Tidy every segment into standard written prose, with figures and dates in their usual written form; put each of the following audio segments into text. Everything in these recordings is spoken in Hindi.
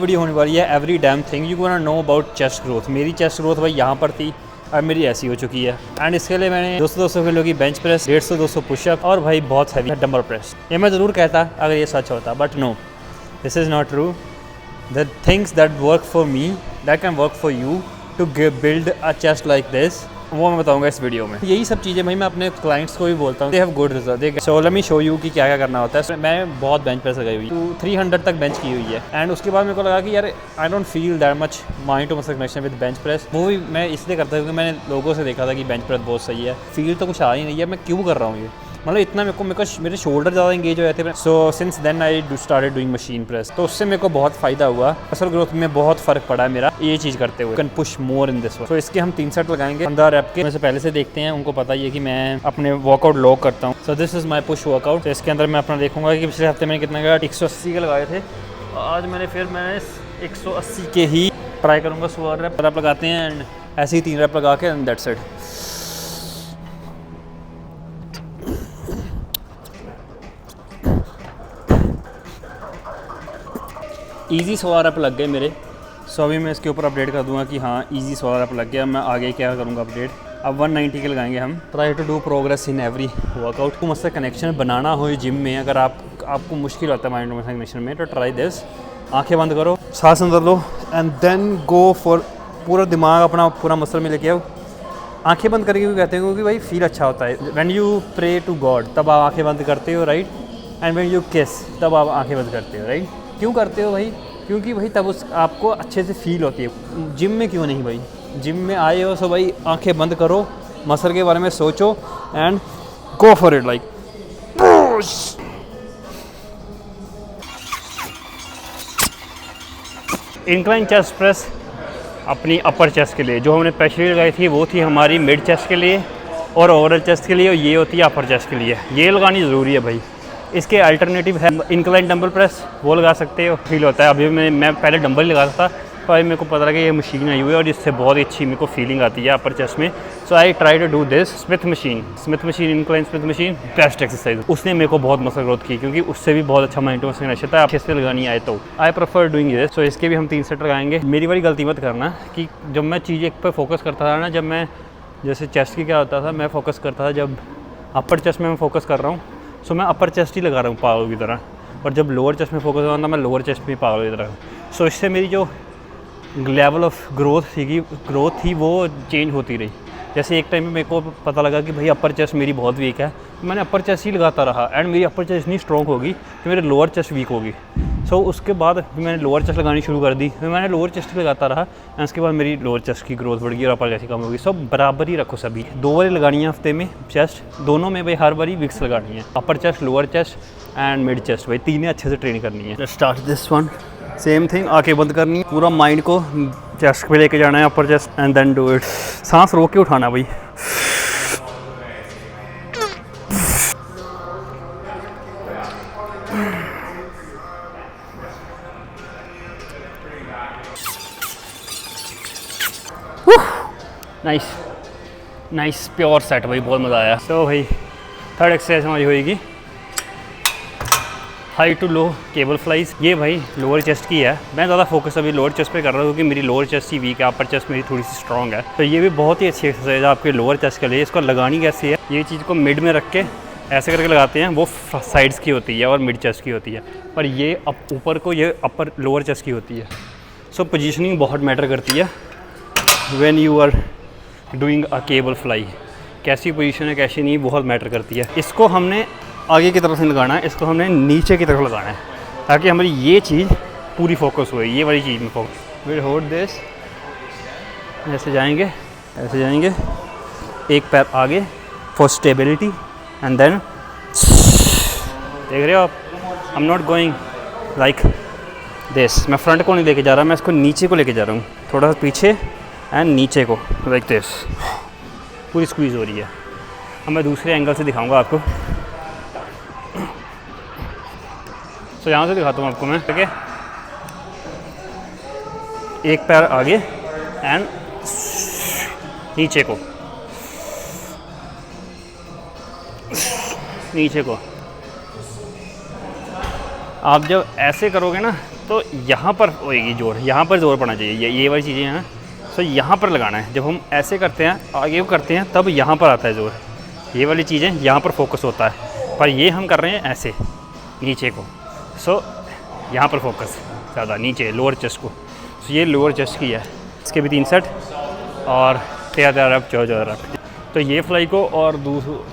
वीडियो होने वाली है every damn thing you want know about chest growth. मेरी चेस्ट ग्रोथ भाई यहाँ पर थी, अब मेरी ऐसी हो चुकी है। एंड इसके लिए मैंने 200 किलो की बेंच प्रेस, 150-200 पुशअप और भाई बहुत हैवी डंबल प्रेस। ये मैं ज़रूर कहता अगर ये सच होता, but no, this is not true. The things that work for me that can work for you to build a chest like this, वो मैं बताऊंगा इस वीडियो में। यही सब चीज़ें भाई मैं अपने क्लाइंट्स को भी बोलता हूँ, they have good result. So let me show you कि क्या क्या करना होता है। मैं बहुत बेंच प्रेस लगाई हुई, 300 तक बेंच की हुई है। एंड उसके बाद मेरे को लगा कि यार I don't feel that much mind to muscle connection with bench press. वो भी मैं इसलिए करता हूँ क्योंकि मैंने लोगों से देखा था कि बेंच प्रेस बहुत सही है, फील तो कुछ आ ही नहीं है, मैं क्यों कर रहा हूँ ये, मतलब इतना मेरे शोल्डर ज़्यादा इंगेज हो जाते हैं। So since then I started doing machine press, तो उससे मेरे को बहुत फ़ायदा हुआ। मसल ग्रोथ में बहुत फ़र्क पड़ा है मेरा ये चीज़ करते हुए। Can push more in this one. तो इसके हम 3 सेट लगाएंगे 15 रैप के। में से पहले से देखते हैं, उनको पता ही है कि मैं अपने वर्कआउट लॉक करता हूँ। So this is my push workout. तो इसके अंदर मैं अपना देखूंगा कि पिछले हफ्ते मैंने कितना 180 के लगाए थे, आज मैंने 180 के ही ट्राई करूँगा। 16 रैप लगाते हैं एंड ऐसे ही 3 रैप लगा के and that's it. Easy 16 rep लग गए मेरे। सो अभी मैं इसके ऊपर अपडेट कर दूंगा कि हाँ ईजी 16 रैप लग गया। मैं आगे क्या करूँगा अपडेट। अब 190 के लगाएंगे हम। Try to do progress in every workout. को मसल कनेक्शन बनाना हो जिम में, अगर आपको मुश्किल होता है माइंड मसल कनेक्शन में, तो ट्राई दिस। आंखें बंद करो, सांस अंदर लो एंड देन गो फॉर पूरा दिमाग अपना पूरा मसल में लेके आओ। आंखें बंद करके भी कहते हैं क्योंकि भाई फील अच्छा होता है। When you pray to God तब आप आंखें बंद करते हो, राइट। एंड व्हेन यू किस तब आप आंखें बंद करते हो, राइट। क्यों करते हो भाई? क्योंकि भाई तब आपको अच्छे से फील होती है। जिम में क्यों नहीं भाई? जिम में आए हो सो भाई आंखें बंद करो, मसल के बारे में सोचो and go for it like push. Incline chest press अपनी अपर चेस्ट के लिए, जो हमने स्पेशली लगाई थी वो थी हमारी मिड चेस्ट के लिए और ओवरऑल चेस्ट के लिए, और ये होती है अपर चेस्ट के लिए। ये लगानी ज़रूरी है भाई। इसके अल्टरनेटिव है इंक्लाइन डंबल प्रेस, वो लगा सकते हो, फील होता है। अभी मैं पहले डंबल ही लगाता था, तो अभी मेरे को पता लगा ये मशीन आई हुई है और इससे बहुत ही अच्छी मेरे को फीलिंग आती है अपर चेस्ट में। So I try to do this Smith machine incline Smith machine, best exercise. उसने मेरे को बहुत मसल ग्रोथ की क्योंकि उससे भी बहुत अच्छा माइंड टू मसल कनेक्शन था। अच्छे से लगानी आए तो आई प्रेफर डूइंग दिस। सो इसके भी हम 3 सेट लगाएंगे। मेरी वाली गलती मत करना कि जब मैं चीज़ एक पर फोकस करता था ना, जब मैं जैसे चेस्ट की क्या होता था, मैं फोकस करता था जब अपर चेस्ट में मैं फोकस कर रहा हूँ, सो मैं अपर चेस्ट ही लगा रहा हूँ पागल की तरह, और जब लोअर चेस्ट में फोकस कर रहा था मैं लोअर चेस्ट में पागल की तरह। सो इससे मेरी जो लेवल ऑफ ग्रोथ थी वो चेंज होती रही। जैसे एक टाइम में मेरे को पता लगा कि भाई अपर चेस्ट मेरी बहुत वीक है, मैंने अपर चेस्ट ही लगाता रहा एंड मेरी अपर चेस्ट इतनी स्ट्रॉन्ग होगी कि मेरी लोअर चेस्ट वीक होगी। सो उसके बाद मैंने लोअर चेस्ट लगानी शुरू कर दी, फिर मैंने लोअर चेस्ट लगाता रहा एंड उसके बाद मेरी लोअर चेस्ट की ग्रोथ बढ़ गई और अपर चेस्ट कम होगी। सब बराबर ही रखो सभी। 2 बारी लगानी है हफ्ते में चेस्ट, दोनों में भाई हर बारी विक्स लगानी है। Upper chest, lower chest and mid chest, भाई 3 अच्छे से ट्रेन करनी है। Start this one, same thing. आंखें बंद करनी है, पूरा माइंड को चेस्ट पे लेके जाना है, upper chest and then do it. सांस रोक के उठाना भाई। नाइस प्योर सेट भाई, बहुत मज़ा आया। तो भाई 3rd एक्सरसाइज हमारी होएगी high to low cable flies. ये भाई लोअर चेस्ट की है, मैं ज़्यादा फोकस अभी लोअर चेस्ट पे कर रहा हूँ क्योंकि मेरी लोअर चेस्ट ही वीक है, अपर चेस्ट मेरी थोड़ी सी स्ट्रॉन्ग है। तो ये भी बहुत ही अच्छी एक्सरसाइज है आपके लोअर चेस्ट के लिए। इसको लगानी कैसी है, ये चीज़ को मिड में रख के ऐसे करके लगाते हैं, वो साइड्स की होती है और मिड चेस्ट की होती है, पर ये ऊपर को ये अपर लोअर चेस्ट की होती है। सो पोजीशनिंग बहुत मैटर करती है when you are doing a cable fly. कैसी पोजीशन है कैसी नहीं बहुत मैटर करती है। इसको हमने आगे की तरफ से लगाना है, इसको हमने नीचे की तरफ लगाना है ताकि हमारी ये चीज़ पूरी फोकस हो, ये वाली चीज़ में फोकस। विल होल्ड दिस, ऐसे जाएंगे एक पैर आगे फॉर स्टेबिलिटी एंड देन देख रहे हो आप, I am not going like this. मैं फ्रंट को नहीं लेके जा रहा, मैं इसको नीचे को लेके जा रहा हूँ, थोड़ा सा पीछे एंड नीचे को लाइक दिस। पूरी स्क्वीज़ हो रही है। अब मैं दूसरे एंगल से दिखाऊंगा आपको। तो यहाँ से दिखाता हूँ आपको मैं, ठीक है। एक पैर आगे एंड नीचे को। आप जब ऐसे करोगे ना तो यहाँ पर होएगी जोर, यहाँ पर जोर पड़ना चाहिए, ये वाली चीज़ें हैं ना। सो यहाँ पर लगाना है, जब हम ऐसे करते हैं आगे करते हैं तब यहाँ पर आता है जोर, ये वाली चीज़ें यहाँ पर फोकस होता है। पर ये हम कर रहे हैं ऐसे नीचे को, सो यहाँ पर फोकस ज़्यादा नीचे लोअर चेस्ट को। सो ये लोअर चेस्ट की है, इसके भी 3 सेट और 13 रैप 14 रैप। तो ये फ्लाई को और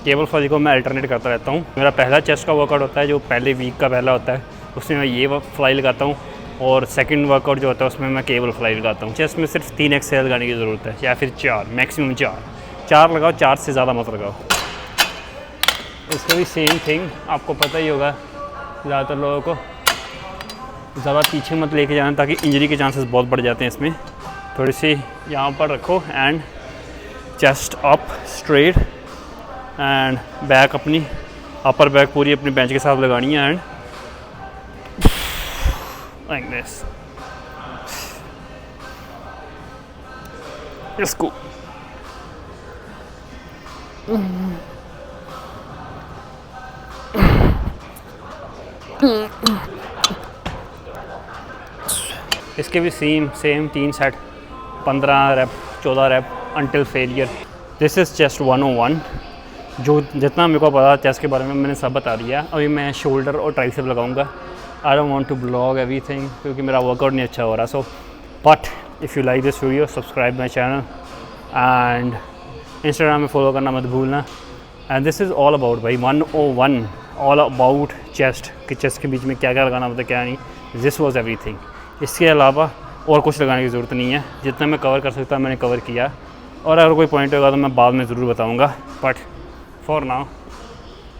केबल फ्लाई को मैं अल्टरनेट करता रहता हूँ। मेरा पहला चेस्ट का वर्कआउट होता है जो पहले वीक का पहला होता है, उसमें मैं ये फ्लाई लगाता हूँ, और सेकंड वर्कआउट जो होता है उसमें मैं केबल फ्लाई लगाता हूँ। चेस्ट में सिर्फ 3 एक्सरसाइज लगाने की ज़रूरत है, या फिर 4, मैक्सिमम 4 लगाओ, 4 से ज़्यादा मत लगाओ। इसका भी सेम थिंग आपको पता ही होगा, ज़्यादातर लोगों को ज़्यादा पीछे मत लेके जाना ताकि इंजरी के चांसेस बहुत बढ़ जाते हैं इसमें। थोड़ी सी यहाँ पर रखो and chest up straight and back, अपनी अपर बैक पूरी अपनी बेंच के साथ लगानी है एंड लाइक दिस। इसको इसके भी same 3 set 15 rep 14 rep until failure. This is chest 101। जो जितना मेरे को पता चेस्ट के बारे में मैंने सब बता दिया। अभी मैं शोल्डर और ट्राइसेप लगाऊंगा। I don't want to blog everything क्योंकि मेरा वर्कआउट नहीं अच्छा हो रहा। So but if you like this video subscribe my channel and Instagram में फॉलो करना मत भूलना। And this is all about भाई 101 ऑल अबाउट चेस्ट कि चेस्ट के बीच में क्या क्या लगाना होता है क्या नहीं। This was everything. इसके अलावा और कुछ लगाने की ज़रूरत नहीं है। जितना मैं कवर कर सकता मैंने कवर किया, और अगर कोई पॉइंट होगा तो मैं बाद में ज़रूर बताऊँगा। But for now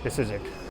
this is it.